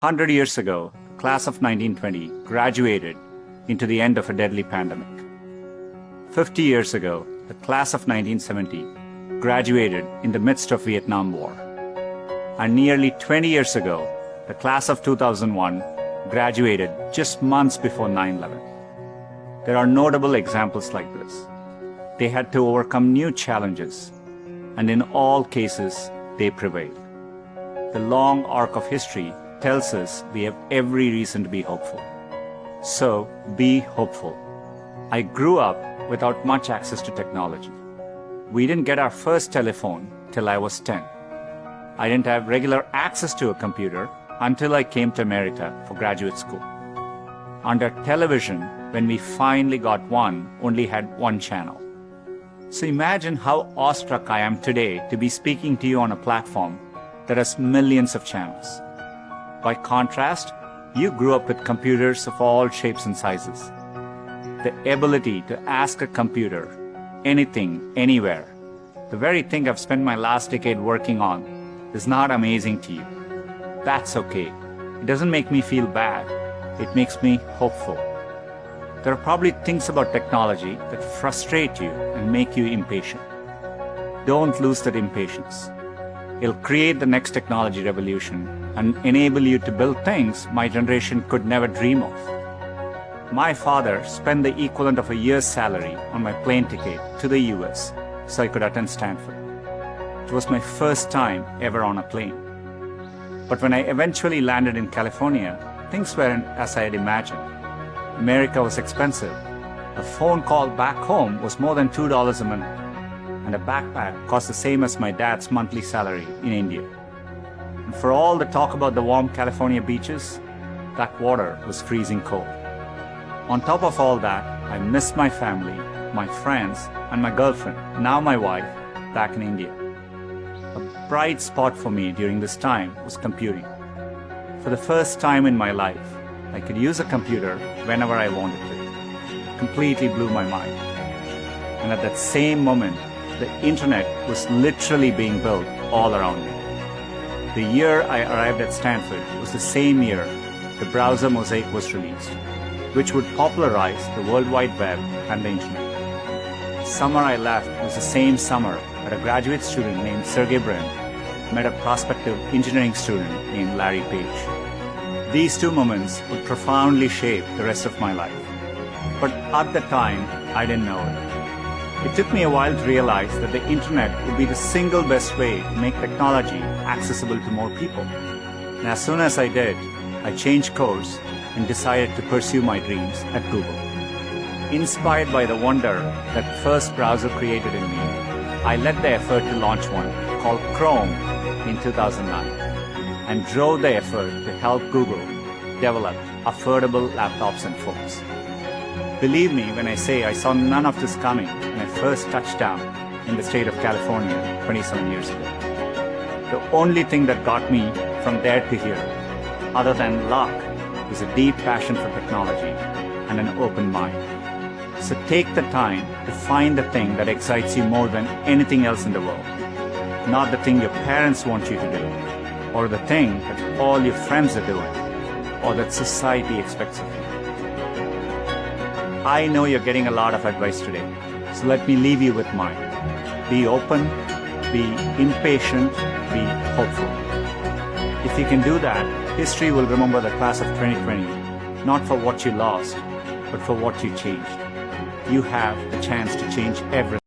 100 years ago, the class of 1920 graduated into the end of a deadly pandemic. 50 years ago, the class of 1970 graduated in the midst of Vietnam War. And nearly 20 years ago, the class of 2001 graduated just months before 9/11. There are notable examples like this. They had to overcome new challenges, and in all cases, they prevailed. The long arc of history tells us we have every reason to be hopeful. So, be hopeful. I grew up without much access to technology. We didn't get our first telephone till I was 10. I didn't have regular access to a computer until I came to America for graduate school. Under television, when we finally got one, only had one channel. So imagine how awestruck I am today to be speaking to you on a platform that has millions of channels. By contrast, you grew up with computers of all shapes and sizes. The ability to ask a computer anything, anywhere, the very thing I've spent my last decade working on, is not amazing to you. That's okay. It doesn't make me feel bad. It makes me hopeful. There are probably things about technology that frustrate you and make you impatient. Don't lose that impatience. It'll create the next technology revolution and enable you to build things my generation could never dream of. My father spent the equivalent of a year's salary on my plane ticket to the US so I could attend Stanford. It was my first time ever on a plane. But when I eventually landed in California, things weren't as I had imagined. America was expensive. A phone call back home was more than $2 a minute. And a backpack cost the same as my dad's monthly salary in India. And for all the talk about the warm California beaches, that water was freezing cold. On top of all that, I missed my family, my friends, and my girlfriend, now my wife, back in India. A bright spot for me during this time was computing. For the first time in my life, I could use a computer whenever I wanted to. It completely blew my mind. And at that same moment, the internet was literally being built all around me. The year I arrived at Stanford was the same year the browser Mosaic was released, which would popularize the World Wide Web and the internet. The summer I left was the same summer that a graduate student named Sergey Brin met a prospective engineering student named Larry Page. These two moments would profoundly shape the rest of my life. But at the time, I didn't know it. It took me a while to realize that the internet would be the single best way to make technology accessible to more people. And as soon as I did, I changed course and decided to pursue my dreams at Google. Inspired by the wonder that the first browser created in me, I led the effort to launch one called Chrome in 2009 and drove the effort to help Google develop affordable laptops and phones. Believe me when I say I saw none of this coming when I first touched down in the state of California 27 years ago. The only thing that got me from there to here, other than luck, is a deep passion for technology and an open mind. So take the time to find the thing that excites you more than anything else in the world. Not the thing your parents want you to do, or the thing that all your friends are doing, or that society expects of you. I know you're getting a lot of advice today, so let me leave you with mine. Be open, be impatient, be hopeful. If you can do that, history will remember the class of 2020, not for what you lost, but for what you changed. You have the chance to change everything.